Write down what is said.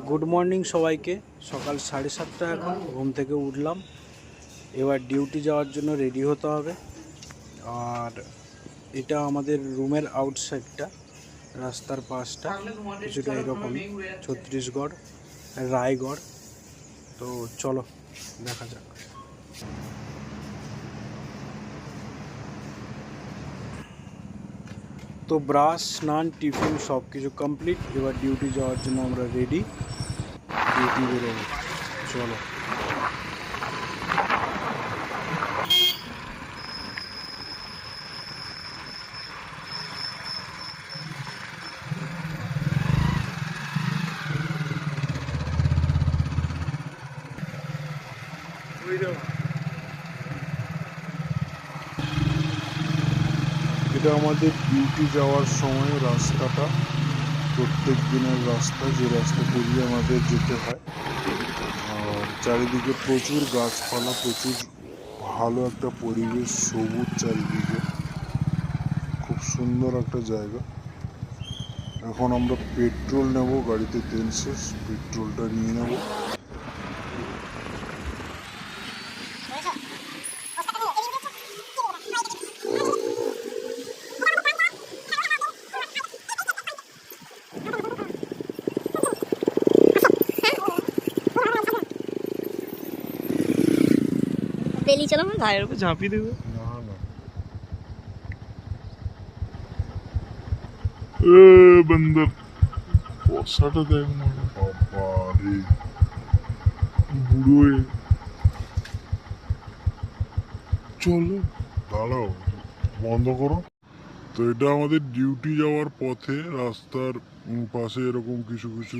Good morning সবাইকে। সকাল 7:30 এখন ঘুম থেকে উঠলাম। এবার ডিউটি যাওয়ার জন্য রেডি হতে হবে। আর এটা আমাদের রুমের আউটসাইডটা, রাস্তার পাশটা কিছুটা এরকমই, ছত্তিশগড় রায়গড়। তো চলো দেখা যাক। তো ব্রাশ, স্নান, টিফিন সব কিছু কমপ্লিট। এবার ডিউটি যাওয়ার জন্য আমরা রেডি, ডিউটি বেরোবো। চলো। এটা আমাদের ডিউটি যাওয়ার সময় রাস্তাটা, প্রত্যেক দিনের রাস্তা, যে রাস্তা পেরিয়ে আমাদের যেতে হয়। আর চারিদিকে প্রচুর গাছপালা, প্রচুর ভালো একটা পরিবেশ, সবুজ চারিদিকে, খুব সুন্দর একটা জায়গা। এখন আমরা পেট্রোল নেব, গাড়িতে তেল শেষ, পেট্রোলটা নিয়ে নেব। তেলি চলো, আমার গায়ের উপর ঝাঁপিয়ে দেবো। না না, বন্দর বর্ষাটা দেখ না, বাবা রে, বুড়ো। চলো, দাঁড়াও, বন্ধ করো। তো এটা আমাদের ডিউটি যাওয়ার পথে রাস্তার পাশে এরকম কিছু কিছু